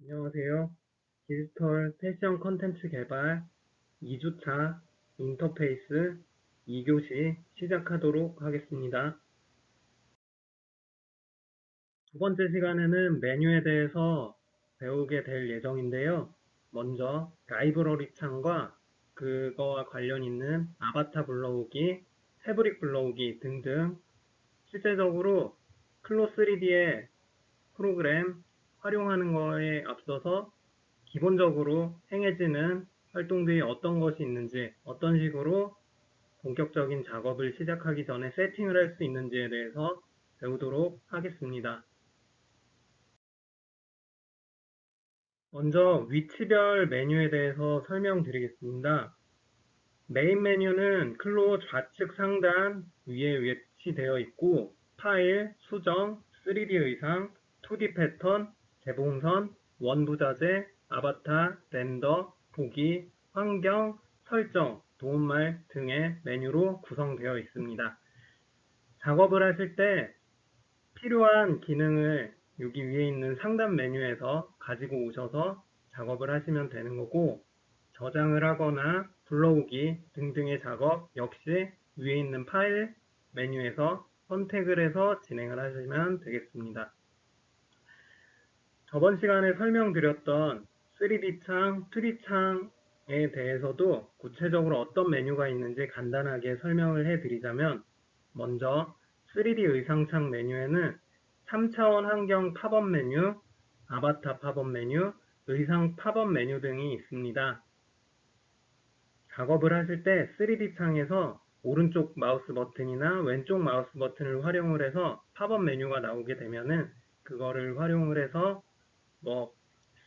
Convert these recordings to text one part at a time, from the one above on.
안녕하세요. 디지털 패션 콘텐츠 개발 2주차 인터페이스 2교시 시작하도록 하겠습니다. 두 번째 시간에는 메뉴에 대해서 배우게 될 예정인데요. 먼저 라이브러리 창과 그거와 관련 있는 아바타 불러오기, 패브릭 불러오기 등등 실제적으로 클로 3D의 프로그램 활용하는 거에 앞서서 기본적으로 행해지는 활동들이 어떤 것이 있는지, 어떤 식으로 본격적인 작업을 시작하기 전에 세팅을 할 수 있는지에 대해서 배우도록 하겠습니다. 먼저 위치별 메뉴에 대해서 설명드리겠습니다. 메인 메뉴는 클로 좌측 상단 위에 위치되어 있고 파일, 수정, 3D 의상, 2D 패턴, 재봉선, 원부자재, 아바타, 렌더, 보기, 환경, 설정, 도움말 등의 메뉴로 구성되어 있습니다. 작업을 하실 때 필요한 기능을 여기 위에 있는 상단 메뉴에서 가지고 오셔서 작업을 하시면 되는 거고, 저장을 하거나 불러오기 등등의 작업 역시 위에 있는 파일 메뉴에서 선택을 해서 진행을 하시면 되겠습니다. 저번 시간에 설명드렸던 3D 창, 2D 창에 대해서도 구체적으로 어떤 메뉴가 있는지 간단하게 설명을 해드리자면, 먼저 3D 의상창 메뉴에는 3차원 환경 팝업 메뉴, 아바타 팝업 메뉴, 의상 팝업 메뉴 등이 있습니다. 작업을 하실 때 3D 창에서 오른쪽 마우스 버튼이나 왼쪽 마우스 버튼을 활용을 해서 팝업 메뉴가 나오게 되면은 그거를 활용을 해서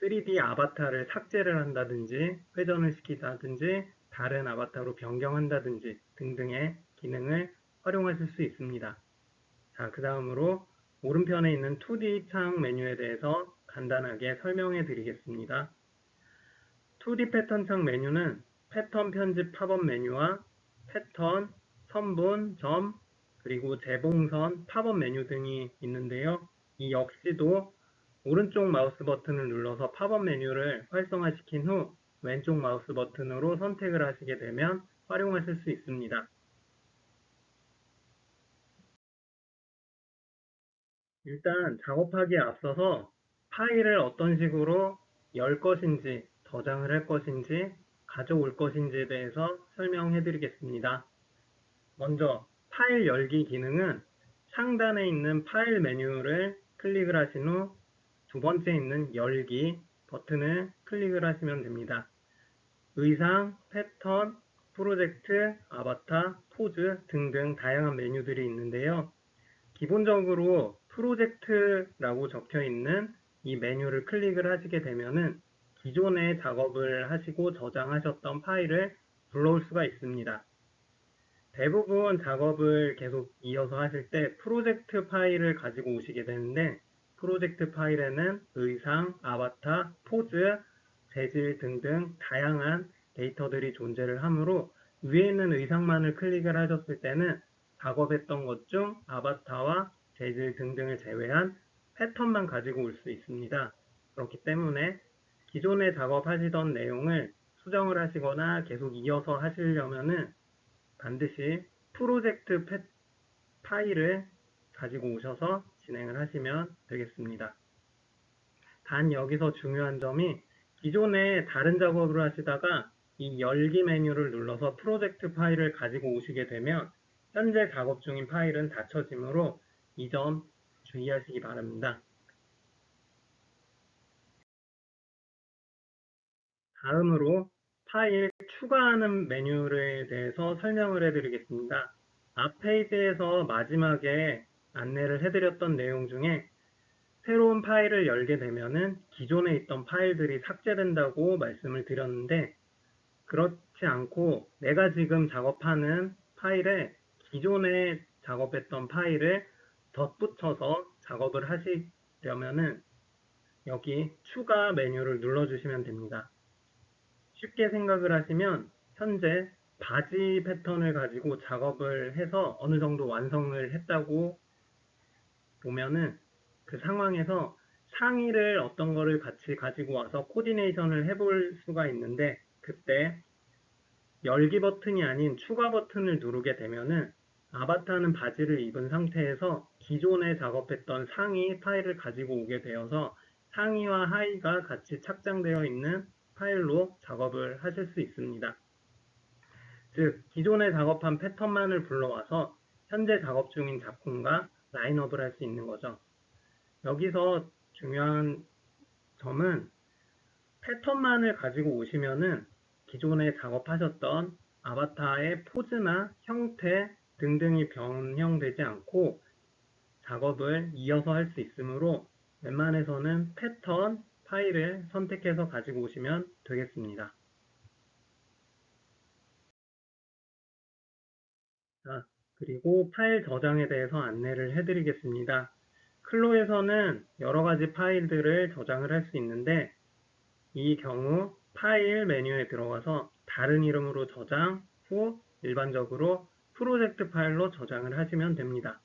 3D 아바타를 삭제를 한다든지 회전을 시키다든지 다른 아바타로 변경한다든지 등등의 기능을 활용하실 수 있습니다. 자, 그 다음으로 오른편에 있는 2D 창 메뉴에 대해서 간단하게 설명해 드리겠습니다. 2D 패턴 창 메뉴는 패턴 편집 팝업 메뉴와 패턴, 선분, 점, 그리고 재봉선, 팝업 메뉴 등이 있는데요. 이 역시도 오른쪽 마우스 버튼을 눌러서 팝업 메뉴를 활성화시킨 후 왼쪽 마우스 버튼으로 선택을 하시게 되면 활용하실 수 있습니다. 일단 작업하기에 앞서서 파일을 어떤 식으로 열 것인지, 저장을 할 것인지, 가져올 것인지에 대해서 설명해 드리겠습니다. 먼저 파일 열기 기능은 상단에 있는 파일 메뉴를 클릭을 하신 후 두 번째 있는 열기 버튼을 클릭을 하시면 됩니다. 의상, 패턴, 프로젝트, 아바타, 포즈 등등 다양한 메뉴들이 있는데요. 기본적으로 프로젝트라고 적혀 있는 이 메뉴를 클릭을 하시게 되면은 기존에 작업을 하시고 저장하셨던 파일을 불러올 수가 있습니다. 대부분 작업을 계속 이어서 하실 때 프로젝트 파일을 가지고 오시게 되는데, 프로젝트 파일에는 의상, 아바타, 포즈, 재질 등등 다양한 데이터들이 존재를 하므로 위에 있는 의상만을 클릭을 하셨을 때는 작업했던 것 중 아바타와 재질 등등을 제외한 패턴만 가지고 올 수 있습니다. 그렇기 때문에 기존에 작업하시던 내용을 수정을 하시거나 계속 이어서 하시려면은 반드시 프로젝트 파일을 가지고 오셔서 진행을 하시면 되겠습니다. 단 여기서 중요한 점이 기존에 다른 작업을 하시다가 이 열기 메뉴를 눌러서 프로젝트 파일을 가지고 오시게 되면 현재 작업 중인 파일은 닫혀지므로 이 점 주의하시기 바랍니다. 다음으로 파일 추가하는 메뉴에 대해서 설명을 해드리겠습니다. 앞 페이지에서 마지막에 안내를 해드렸던 내용 중에 새로운 파일을 열게 되면은 기존에 있던 파일들이 삭제된다고 말씀을 드렸는데, 그렇지 않고 내가 지금 작업하는 파일에 기존에 작업했던 파일을 덧붙여서 작업을 하시려면은 여기 추가 메뉴를 눌러주시면 됩니다. 쉽게 생각을 하시면 현재 바지 패턴을 가지고 작업을 해서 어느 정도 완성을 했다고 보면은 그 상황에서 상의를 어떤 거를 같이 가지고 와서 코디네이션을 해볼 수가 있는데, 그때 열기 버튼이 아닌 추가 버튼을 누르게 되면은 아바타는 바지를 입은 상태에서 기존에 작업했던 상의 파일을 가지고 오게 되어서 상의와 하의가 같이 착장되어 있는 파일로 작업을 하실 수 있습니다. 즉, 기존에 작업한 패턴만을 불러와서 현재 작업 중인 작품과 라인업을 할 수 있는 거죠. 여기서 중요한 점은 패턴만을 가지고 오시면은 기존에 작업하셨던 아바타의 포즈나 형태 등등이 변형되지 않고 작업을 이어서 할 수 있으므로 웬만해서는 패턴 파일을 선택해서 가지고 오시면 되겠습니다. 자, 그리고 파일 저장에 대해서 안내를 해드리겠습니다. 클로에서는 여러 가지 파일들을 저장을 할 수 있는데 이 경우 파일 메뉴에 들어가서 다른 이름으로 저장 후 일반적으로 프로젝트 파일로 저장을 하시면 됩니다.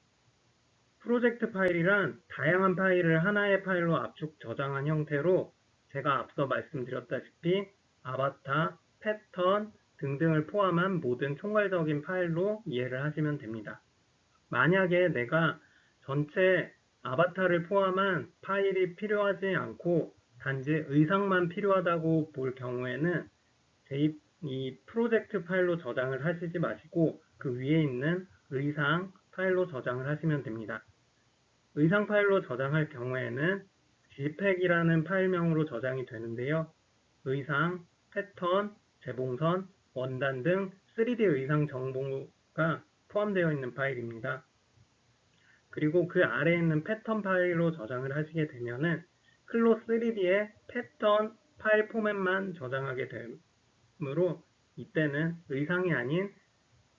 프로젝트 파일이란 다양한 파일을 하나의 파일로 압축 저장한 형태로 제가 앞서 말씀드렸다시피 아바타, 패턴 등등을 포함한 모든 총괄적인 파일로 이해를 하시면 됩니다. 만약에 내가 전체 아바타를 포함한 파일이 필요하지 않고 단지 의상만 필요하다고 볼 경우에는 이 프로젝트 파일로 저장을 하시지 마시고 그 위에 있는 의상 파일로 저장을 하시면 됩니다. 의상 파일로 저장할 경우에는 JPEG이라는 파일명으로 저장이 되는데요. 의상, 패턴, 재봉선, 원단 등 3D 의상 정보가 포함되어 있는 파일입니다. 그리고 그 아래에 있는 패턴 파일로 저장을 하시게 되면은 클로 3D의 패턴 파일 포맷만 저장하게 되므로 이때는 의상이 아닌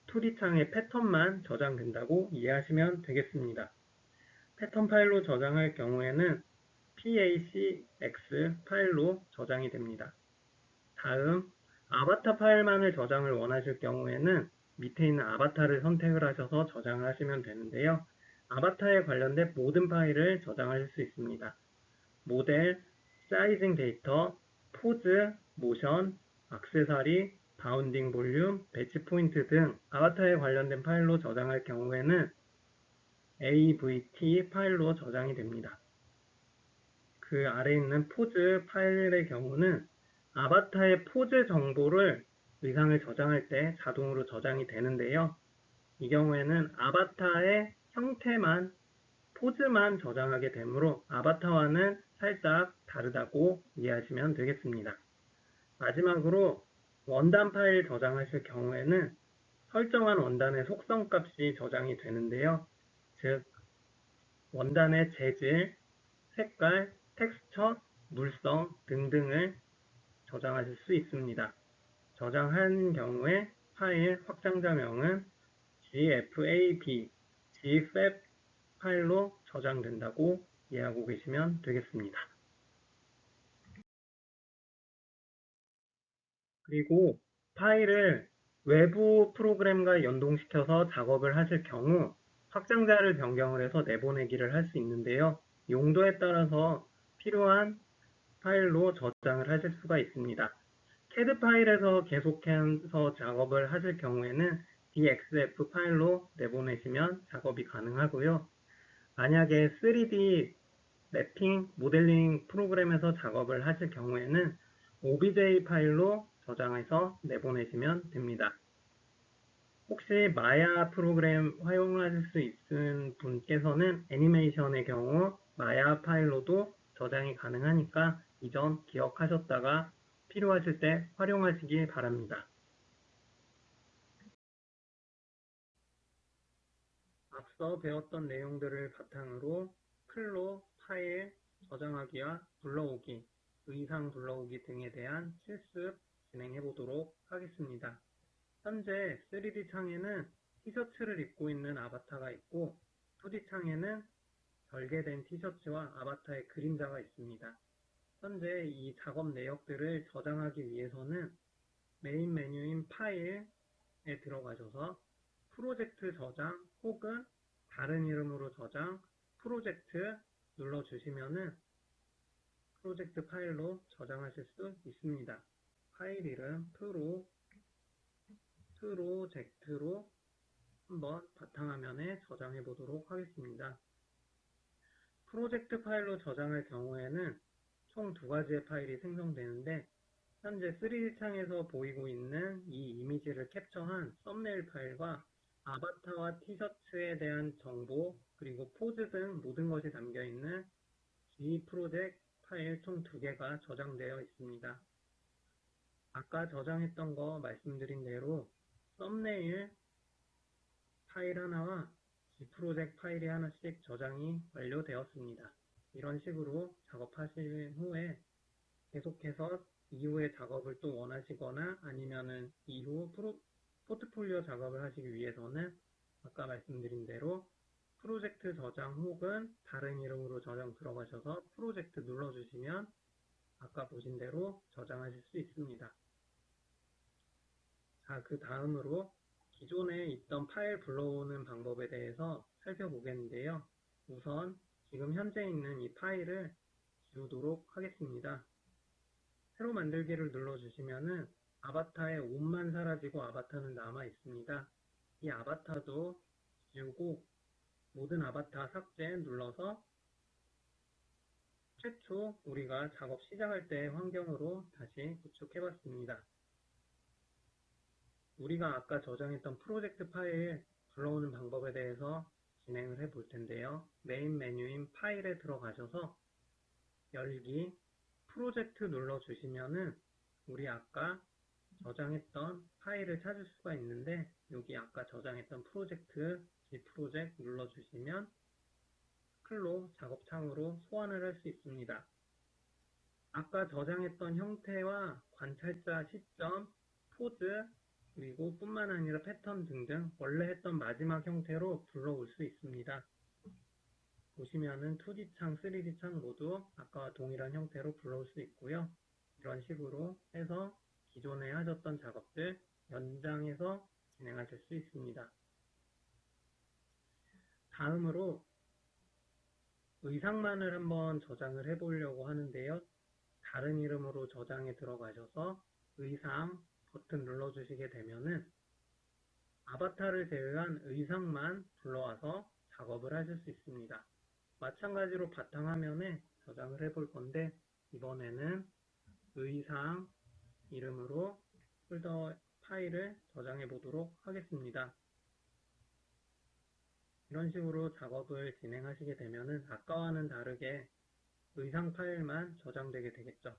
2D 창의 패턴만 저장된다고 이해하시면 되겠습니다. 패턴 파일로 저장할 경우에는 PACX 파일로 저장이 됩니다. 다음, 아바타 파일만을 저장을 원하실 경우에는 밑에 있는 아바타를 선택을 하셔서 저장을 하시면 되는데요. 아바타에 관련된 모든 파일을 저장하실 수 있습니다. 모델, 사이징 데이터, 포즈, 모션, 액세서리, 바운딩 볼륨, 배치 포인트 등 아바타에 관련된 파일로 저장할 경우에는 AVT 파일로 저장이 됩니다. 그 아래에 있는 포즈 파일의 경우는 아바타의 포즈 정보를 의상을 저장할 때 자동으로 저장이 되는데요. 이 경우에는 아바타의 형태만, 포즈만 저장하게 되므로 아바타와는 살짝 다르다고 이해하시면 되겠습니다. 마지막으로 원단 파일 저장하실 경우에는 설정한 원단의 속성 값이 저장이 되는데요. 즉, 원단의 재질, 색깔, 텍스처, 물성 등등을 저장하실 수 있습니다. 저장한 경우에 파일 확장자명은 GFAB, GFAB 파일로 저장된다고 이해하고 계시면 되겠습니다. 그리고 파일을 외부 프로그램과 연동시켜서 작업을 하실 경우 확장자를 변경을 해서 내보내기를 할 수 있는데요. 용도에 따라서 필요한 파일로 저장을 하실 수가 있습니다. CAD 파일에서 계속해서 작업을 하실 경우에는 DXF 파일로 내보내시면 작업이 가능하고요. 만약에 3D 매핑, 모델링 프로그램에서 작업을 하실 경우에는 OBJ 파일로 저장해서 내보내시면 됩니다. 혹시 마야 프로그램 활용하실 수 있는 분께서는 애니메이션의 경우 마야 파일로도 저장이 가능하니까 이 점 기억하셨다가 필요하실 때 활용하시기 바랍니다. 앞서 배웠던 내용들을 바탕으로 클로, 파일, 저장하기와 불러오기, 의상 불러오기 등에 대한 실습 진행해 보도록 하겠습니다. 현재 3D 창에는 티셔츠를 입고 있는 아바타가 있고 2D 창에는 절개된 티셔츠와 아바타의 그림자가 있습니다. 현재 이 작업 내역들을 저장하기 위해서는 메인 메뉴인 파일에 들어가셔서 프로젝트 저장 혹은 다른 이름으로 저장 프로젝트 눌러주시면은 프로젝트 파일로 저장하실 수 있습니다. 파일 이름 프로젝트로 한번 바탕화면에 저장해 보도록 하겠습니다. 프로젝트 파일로 저장할 경우에는 총 두 가지의 파일이 생성되는데, 현재 3D 창에서 보이고 있는 이 이미지를 캡처한 썸네일 파일과 아바타와 티셔츠에 대한 정보, 그리고 포즈 등 모든 것이 담겨있는 G프로젝트 파일 총 두 개가 저장되어 있습니다. 아까 저장했던 거 말씀드린 대로 썸네일 파일 하나와 G프로젝트 파일이 하나씩 저장이 완료되었습니다. 이런 식으로 작업하신 후에 계속해서 이후의 작업을 또 원하시거나 아니면은 이후 포트폴리오 작업을 하시기 위해서는 아까 말씀드린 대로 프로젝트 저장 혹은 다른 이름으로 저장 들어가셔서 프로젝트 눌러주시면 아까 보신 대로 저장하실 수 있습니다. 자, 그 다음으로 기존에 있던 파일 불러오는 방법에 대해서 살펴보겠는데요. 우선 지금 현재 있는 이 파일을 지우도록 하겠습니다. 새로 만들기를 눌러주시면은 아바타의 옷만 사라지고 아바타는 남아 있습니다. 이 아바타도 지우고 모든 아바타 삭제 눌러서 최초 우리가 작업 시작할 때의 환경으로 다시 구축해 봤습니다. 우리가 아까 저장했던 프로젝트 파일 불러오는 방법에 대해서 진행을 해 볼 텐데요. 메인 메뉴인 파일에 들어가셔서 열기, 프로젝트 눌러주시면은 우리 아까 저장했던 파일을 찾을 수가 있는데, 여기 아까 저장했던 프로젝트, G프로젝트 눌러주시면 스클로 작업창으로 소환을 할 수 있습니다. 아까 저장했던 형태와 관찰자 시점, 포즈, 그리고 뿐만 아니라 패턴 등등 원래 했던 마지막 형태로 불러올 수 있습니다. 보시면은 2D 창, 3D 창 모두 아까와 동일한 형태로 불러올 수 있고요. 이런 식으로 해서 기존에 하셨던 작업들 연장해서 진행하실 수 있습니다. 다음으로 의상만을 한번 저장을 해보려고 하는데요. 다른 이름으로 저장에 들어가셔서 의상 버튼 눌러주시게 되면은 아바타를 제외한 의상만 불러와서 작업을 하실 수 있습니다. 마찬가지로 바탕화면에 저장을 해볼 건데, 이번에는 의상 이름으로 폴더 파일을 저장해 보도록 하겠습니다. 이런 식으로 작업을 진행하시게 되면은 아까와는 다르게 의상 파일만 저장되게 되겠죠.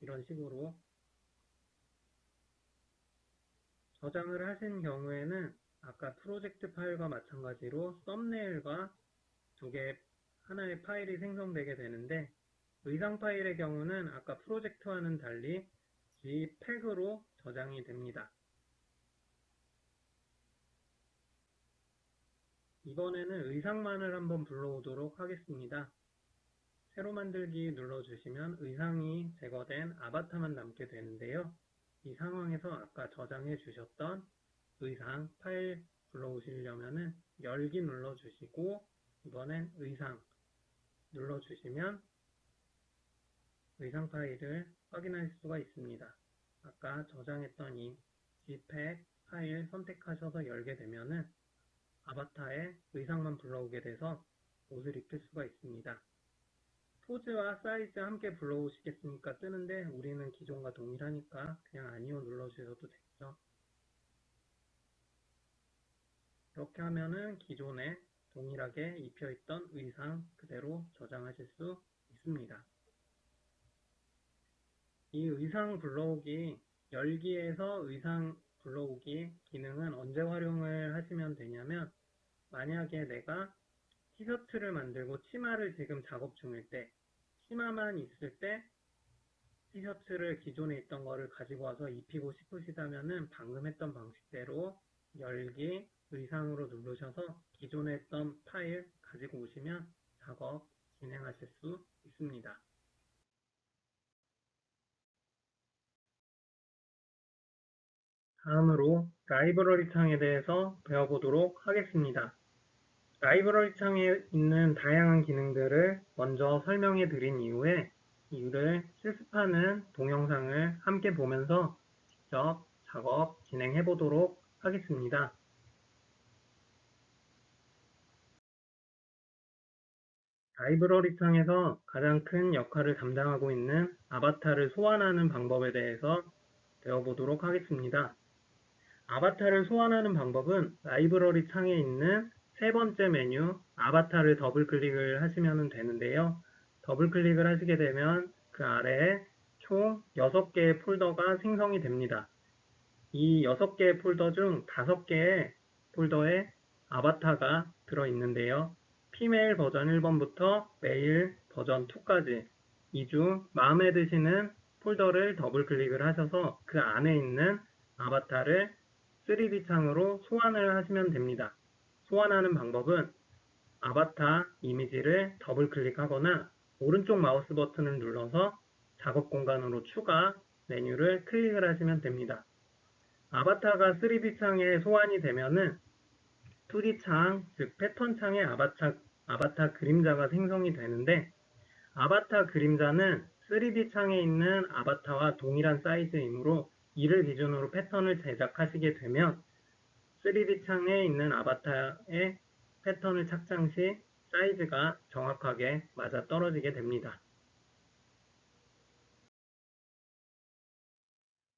이런 식으로 저장을 하신 경우에는 아까 프로젝트 파일과 마찬가지로 썸네일과 두 개 하나의 파일이 생성되게 되는데, 의상 파일의 경우는 아까 프로젝트와는 달리 JPEG으로 저장이 됩니다. 이번에는 의상만을 한번 불러오도록 하겠습니다. 새로 만들기 눌러주시면 의상이 제거된 아바타만 남게 되는데요. 이 상황에서 아까 저장해 주셨던 의상 파일 불러오시려면은 열기 눌러주시고, 이번엔 의상 눌러주시면 의상 파일을 확인할 수가 있습니다. 아까 저장했던 이 JPEG 파일 선택하셔서 열게 되면은 아바타에 의상만 불러오게 돼서 옷을 입힐 수가 있습니다. 포즈와 사이즈 함께 불러오시겠습니까? 뜨는데 우리는 기존과 동일하니까 그냥 아니요 눌러주셔도 되죠. 이렇게 하면은 기존에 동일하게 입혀있던 의상 그대로 저장하실 수 있습니다. 이 의상 불러오기, 열기에서 의상 불러오기 기능은 언제 활용을 하시면 되냐면, 만약에 내가 티셔츠를 만들고 치마를 지금 작업 중일 때, 치마만 있을 때 티셔츠를 기존에 있던 거를 가지고 와서 입히고 싶으시다면은 방금 했던 방식대로 열기, 의상으로 누르셔서 기존에 했던 파일 가지고 오시면 작업 진행하실 수 있습니다. 다음으로 라이브러리 창에 대해서 배워보도록 하겠습니다. 라이브러리 창에 있는 다양한 기능들을 먼저 설명해 드린 이후에 이유를 실습하는 동영상을 함께 보면서 직접 작업 진행해 보도록 하겠습니다. 라이브러리 창에서 가장 큰 역할을 담당하고 있는 아바타를 소환하는 방법에 대해서 배워보도록 하겠습니다. 아바타를 소환하는 방법은 라이브러리 창에 있는 세 번째 메뉴 아바타를 더블 클릭을 하시면 되는데요. 더블 클릭을 하시게 되면 그 아래에 총 6개의 폴더가 생성이 됩니다. 이 6개의 폴더 중 5개의 폴더에 아바타가 들어있는데요. 피메일 버전 1번부터 메일 버전 2까지 이 중 마음에 드시는 폴더를 더블 클릭을 하셔서 그 안에 있는 아바타를 3D 창으로 소환을 하시면 됩니다. 소환하는 방법은 아바타 이미지를 더블 클릭하거나 오른쪽 마우스 버튼을 눌러서 작업 공간으로 추가 메뉴를 클릭을 하시면 됩니다. 아바타가 3D 창에 소환이 되면은 2D 창, 즉 패턴 창에 아바타 그림자가 생성이 되는데 아바타 그림자는 3D 창에 있는 아바타와 동일한 사이즈이므로 이를 기준으로 패턴을 제작하시게 되면 3D 창에 있는 아바타의 패턴을 착장 시 사이즈가 정확하게 맞아떨어지게 됩니다.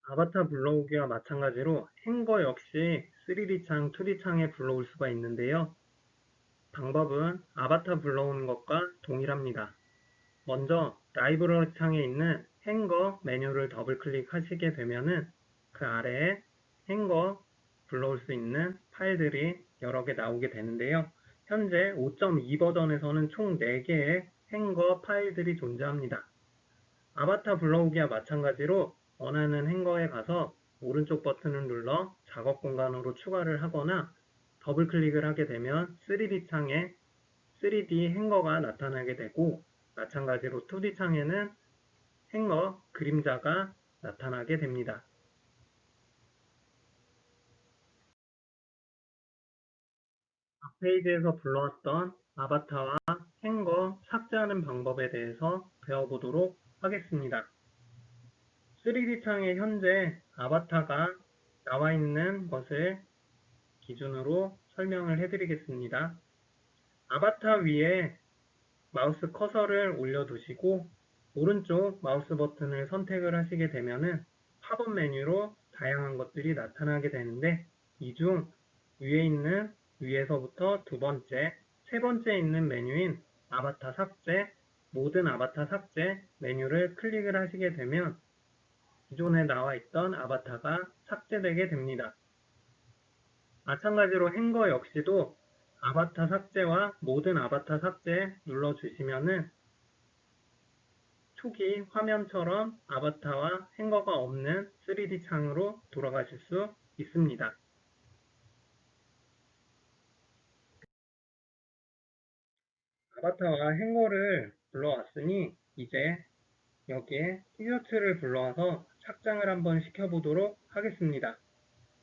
아바타 불러오기와 마찬가지로 행거 역시 3D 창, 2D 창에 불러올 수가 있는데요. 방법은 아바타 불러오는 것과 동일합니다. 먼저 라이브러리 창에 있는 행거 메뉴를 더블 클릭하시게 되면은 그 아래에 행거 불러올 수 있는 파일들이 여러 개 나오게 되는데요. 현재 5.2 버전에서는 총 4개의 행거 파일들이 존재합니다. 아바타 불러오기와 마찬가지로 원하는 행거에 가서 오른쪽 버튼을 눌러 작업 공간으로 추가를 하거나 더블 클릭을 하게 되면 3D 창에 3D 행거가 나타나게 되고 마찬가지로 2D 창에는 행거 그림자가 나타나게 됩니다. 앞 페이지에서 불러왔던 아바타와 행거 삭제하는 방법에 대해서 배워보도록 하겠습니다. 3D 창에 현재 아바타가 나와 있는 것을 기준으로 설명을 해드리겠습니다. 아바타 위에 마우스 커서를 올려두시고 오른쪽 마우스 버튼을 선택을 하시게 되면은 팝업 메뉴로 다양한 것들이 나타나게 되는데 이 중 위에 있는 위에서부터 두 번째, 세 번째 있는 메뉴인 아바타 삭제, 모든 아바타 삭제 메뉴를 클릭을 하시게 되면 기존에 나와 있던 아바타가 삭제되게 됩니다. 마찬가지로 행거 역시도 아바타 삭제와 모든 아바타 삭제 눌러주시면은 초기 화면처럼 아바타와 행거가 없는 3D 창으로 돌아가실 수 있습니다. 아바타와 행거를 불러왔으니 이제 여기에 티셔츠를 불러와서 착장을 한번 시켜보도록 하겠습니다.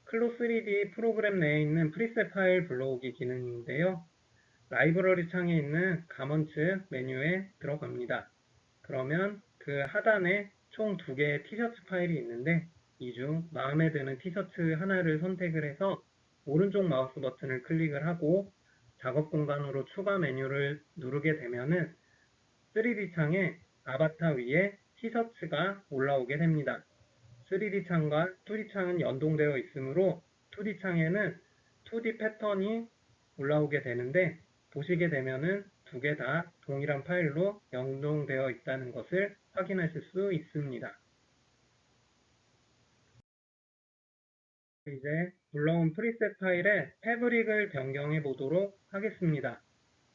클로 3D 프로그램 내에 있는 프리셋 파일 불러오기 기능인데요. 라이브러리 창에 있는 가먼츠 메뉴에 들어갑니다. 그러면 그 하단에 총 2개의 티셔츠 파일이 있는데 이 중 마음에 드는 티셔츠 하나를 선택을 해서 오른쪽 마우스 버튼을 클릭을 하고 작업 공간으로 추가 메뉴를 누르게 되면은 3D 창에 아바타 위에 티셔츠가 올라오게 됩니다. 3D 창과 2D 창은 연동되어 있으므로 2D 창에는 2D 패턴이 올라오게 되는데 보시게 되면은 2개 다 동일한 파일로 연동되어 있다는 것을 확인하실 수 있습니다. 이제 불러온 프리셋 파일에 패브릭을 변경해 보도록 하겠습니다.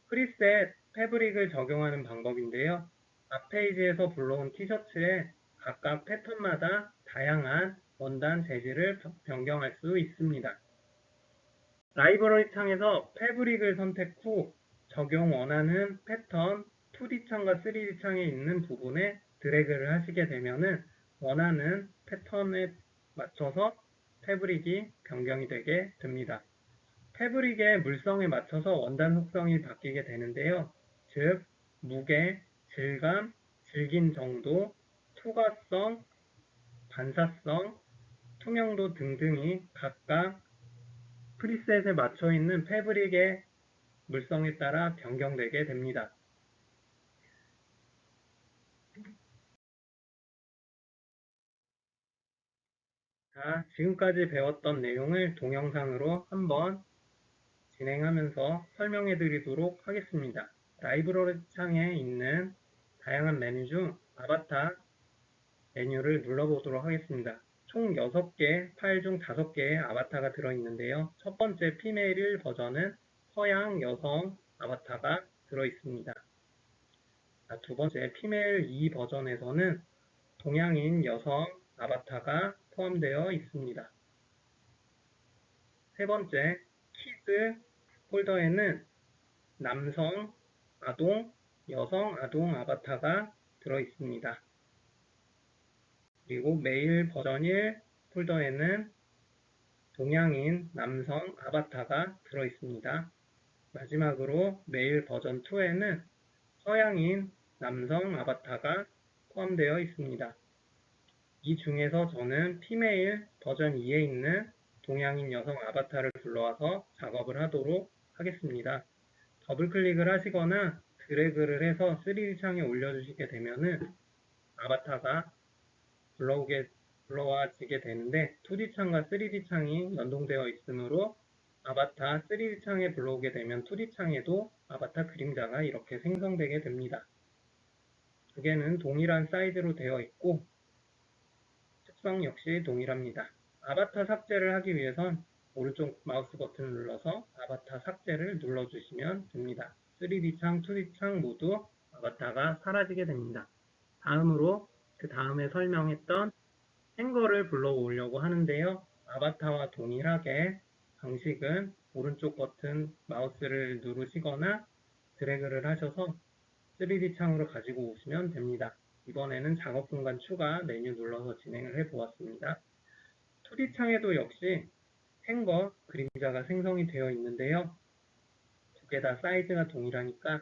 프리셋 패브릭을 적용하는 방법인데요. 앞 페이지에서 불러온 티셔츠에 각각 패턴마다 다양한 원단 재질을 변경할 수 있습니다. 라이브러리 창에서 패브릭을 선택 후 적용 원하는 패턴 2D 창과 3D 창에 있는 부분에 드래그를 하시게 되면은 원하는 패턴에 맞춰서 패브릭이 변경이 되게 됩니다. 패브릭의 물성에 맞춰서 원단 속성이 바뀌게 되는데요. 즉, 무게, 질감, 질긴 정도, 투과성, 반사성, 투명도 등등이 각각 프리셋에 맞춰 있는 패브릭의 물성에 따라 변경되게 됩니다. 자, 지금까지 배웠던 내용을 동영상으로 한번 진행하면서 설명해 드리도록 하겠습니다. 라이브러리 창에 있는 다양한 메뉴 중 아바타 메뉴를 눌러보도록 하겠습니다. 총 6개 파일 중 5개의 아바타가 들어있는데요. 첫 번째 피메일 1 버전은 서양 여성 아바타가 들어있습니다. 두 번째 피메일 2 버전에서는 동양인 여성 아바타가 포함되어 있습니다. 세 번째 키즈 폴더에는 남성, 아동, 여성, 아동 아바타가 들어있습니다. 그리고 메일 버전 1 폴더에는 동양인 남성 아바타가 들어있습니다. 마지막으로 메일 버전 2에는 서양인 남성 아바타가 포함되어 있습니다. 이 중에서 저는 피메일 버전 2에 있는 동양인 여성 아바타를 불러와서 작업을 하도록 하겠습니다. 더블 클릭을 하시거나 드래그를 해서 3D 창에 올려주시게 되면은 아바타가 불러와지게 되는데 2D 창과 3D 창이 연동되어 있으므로 아바타 3D 창에 불러오게 되면 2D 창에도 아바타 그림자가 이렇게 생성되게 됩니다. 두 개는 동일한 사이즈로 되어 있고 특성 역시 동일합니다. 아바타 삭제를 하기 위해선 오른쪽 마우스 버튼을 눌러서 아바타 삭제를 눌러주시면 됩니다. 3D 창, 2D 창 모두 아바타가 사라지게 됩니다. 다음으로 그 다음에 설명했던 행거를 불러오려고 하는데요. 아바타와 동일하게 방식은 오른쪽 버튼 마우스를 누르시거나 드래그를 하셔서 3D 창으로 가지고 오시면 됩니다. 이번에는 작업 공간 추가 메뉴 눌러서 진행을 해 보았습니다. 2D 창에도 역시 행거 그림자가 생성이 되어 있는데요. 두 개 다 사이즈가 동일하니까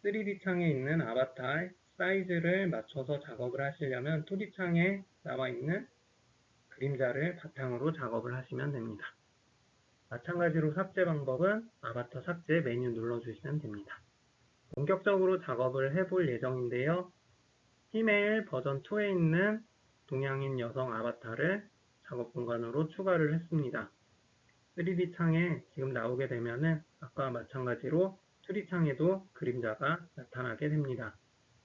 3D 창에 있는 아바타의 사이즈를 맞춰서 작업을 하시려면 2D 창에 나와 있는 그림자를 바탕으로 작업을 하시면 됩니다. 마찬가지로 삭제 방법은 아바타 삭제 메뉴 눌러주시면 됩니다. 본격적으로 작업을 해볼 예정인데요. 피메일 버전 2에 있는 동양인 여성 아바타를 작업 공간으로 추가를 했습니다. 3D 창에 지금 나오게 되면은 아까 마찬가지로 2D 창에도 그림자가 나타나게 됩니다.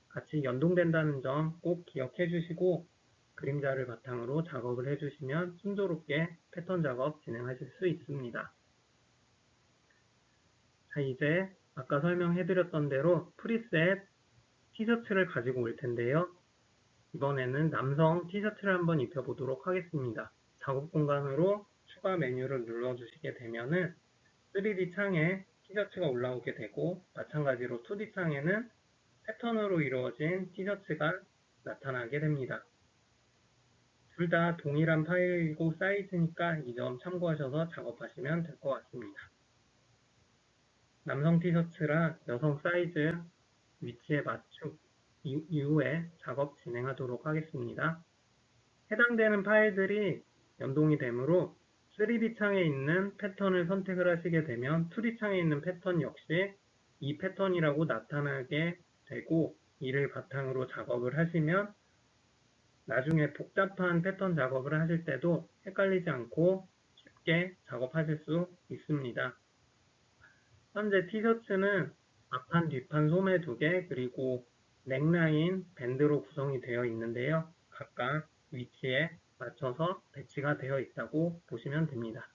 같이 연동된다는 점 꼭 기억해 주시고 그림자를 바탕으로 작업을 해주시면 순조롭게 패턴 작업 진행하실 수 있습니다. 자, 이제 아까 설명해드렸던 대로 프리셋 티셔츠를 가지고 올 텐데요. 이번에는 남성 티셔츠를 한번 입혀보도록 하겠습니다. 작업 공간으로 추가 메뉴를 눌러주시게 되면은 3D 창에 티셔츠가 올라오게 되고 마찬가지로 2D 창에는 패턴으로 이루어진 티셔츠가 나타나게 됩니다. 둘 다 동일한 파일이고 사이즈니까 이 점 참고하셔서 작업하시면 될 것 같습니다. 남성 티셔츠라 여성 사이즈 위치에 맞추 이후에 작업 진행하도록 하겠습니다. 해당되는 파일들이 연동이 되므로 3D 창에 있는 패턴을 선택을 하시게 되면 2D 창에 있는 패턴 역시 이 패턴이라고 나타나게 되고 이를 바탕으로 작업을 하시면 나중에 복잡한 패턴 작업을 하실 때도 헷갈리지 않고 쉽게 작업하실 수 있습니다. 현재 티셔츠는 앞판, 뒷판 소매 2개 그리고 넥라인, 밴드로 구성이 되어 있는데요. 각각 위치에 맞춰서 배치가 되어 있다고 보시면 됩니다.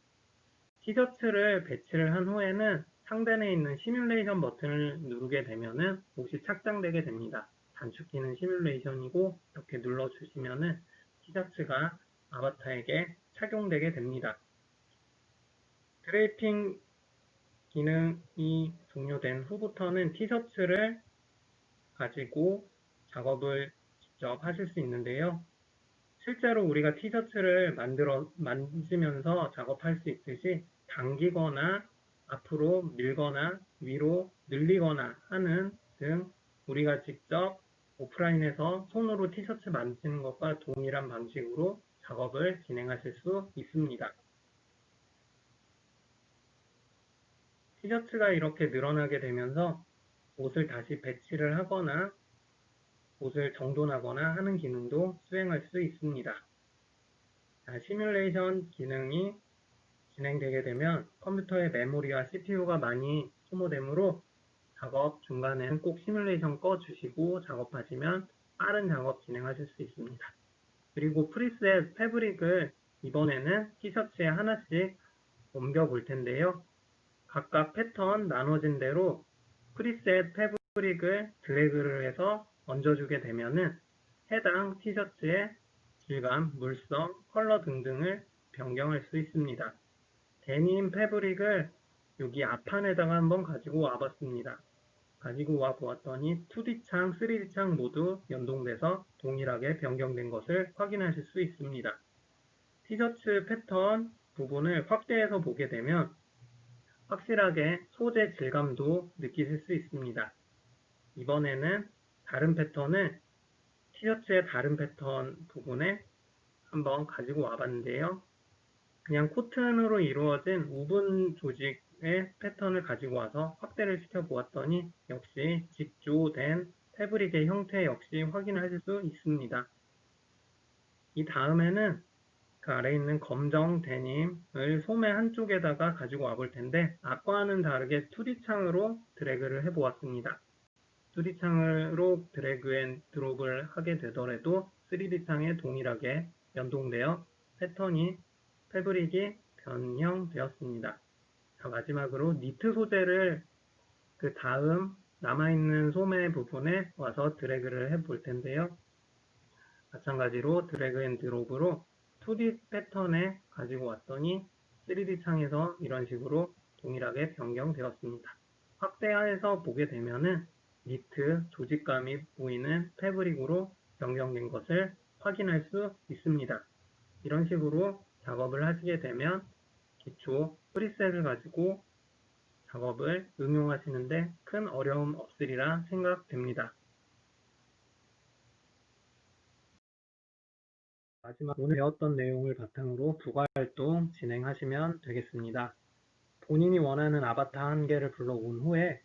티셔츠를 배치를 한 후에는 상단에 있는 시뮬레이션 버튼을 누르게 되면은 옷이 착장되게 됩니다. 단축키는 시뮬레이션이고 이렇게 눌러주시면은 티셔츠가 아바타에게 착용되게 됩니다. 드레이핑 기능이 종료된 후부터는 티셔츠를 가지고 작업을 직접 하실 수 있는데요. 실제로 우리가 티셔츠를 만지면서 작업할 수 있듯이 당기거나 앞으로 밀거나 위로 늘리거나 하는 등 우리가 직접 오프라인에서 손으로 티셔츠 만드는 것과 동일한 방식으로 작업을 진행하실 수 있습니다. 티셔츠가 이렇게 늘어나게 되면서 옷을 다시 배치를 하거나 옷을 정돈하거나 하는 기능도 수행할 수 있습니다. 자, 시뮬레이션 기능이 진행되게 되면 컴퓨터의 메모리와 CPU가 많이 소모되므로 작업 중간에는 꼭 시뮬레이션 꺼주시고 작업하시면 빠른 작업 진행하실 수 있습니다. 그리고 프리셋 패브릭을 이번에는 티셔츠에 하나씩 옮겨 볼 텐데요. 각각 패턴 나눠진 대로 프리셋 패브릭을 드래그를 해서 얹어주게 되면은 해당 티셔츠의 질감, 물성, 컬러 등등을 변경할 수 있습니다. 데님 패브릭을 여기 앞판에다가 한번 가지고 와봤습니다. 가지고 와 보았더니 2D창, 3D창 모두 연동돼서 동일하게 변경된 것을 확인하실 수 있습니다. 티셔츠 패턴 부분을 확대해서 보게 되면 확실하게 소재 질감도 느끼실 수 있습니다. 이번에는 다른 패턴을 티셔츠의 다른 패턴 부분에 한번 가지고 와봤는데요. 그냥 코튼으로 이루어진 우분 조직의 패턴을 가지고 와서 확대를 시켜 보았더니 역시 직조된 패브릭의 형태 역시 확인하실 수 있습니다. 이 다음에는 그 아래에 있는 검정 데님을 소매 한쪽에다가 가지고 와볼 텐데 아까와는 다르게 2D 창으로 드래그를 해 보았습니다. 2D 창으로 드래그 앤 드롭을 하게 되더라도 3D 창에 동일하게 연동되어 패턴이 패브릭이 변형되었습니다. 자, 마지막으로 니트 소재를 그 다음 남아있는 소매 부분에 와서 드래그를 해 볼 텐데요. 마찬가지로 드래그 앤 드롭으로 2D 패턴에 가지고 왔더니 3D 창에서 이런 식으로 동일하게 변경되었습니다. 확대해서 보게 되면은 니트 조직감이 보이는 패브릭으로 변경된 것을 확인할 수 있습니다. 이런 식으로 작업을 하시게 되면 기초 프리셋을 가지고 작업을 응용하시는데 큰 어려움 없으리라 생각됩니다. 마지막 오늘 배웠던 내용을 바탕으로 부가활동 진행하시면 되겠습니다. 본인이 원하는 아바타 한 개를 불러온 후에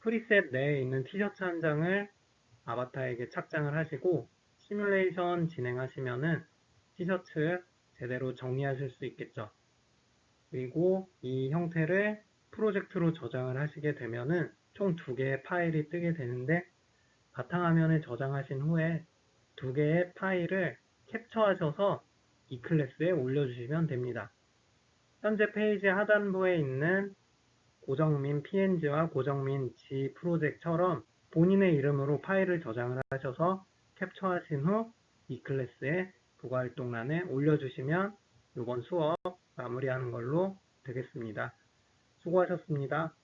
프리셋 내에 있는 티셔츠 한 장을 아바타에게 착장을 하시고 시뮬레이션 진행하시면은 티셔츠 제대로 정리하실 수 있겠죠. 그리고 이 형태를 프로젝트로 저장을 하시게 되면은 총 2개의 파일이 뜨게 되는데 바탕화면에 저장하신 후에 2개의 파일을 캡처하셔서 이 클래스에 올려주시면 됩니다. 현재 페이지 하단부에 있는 고정민 png와 고정민 g 프로젝트처럼 본인의 이름으로 파일을 저장을 하셔서 캡처하신 후 이 클래스의 부가활동란에 올려주시면 이번 수업 마무리하는 걸로 되겠습니다. 수고하셨습니다.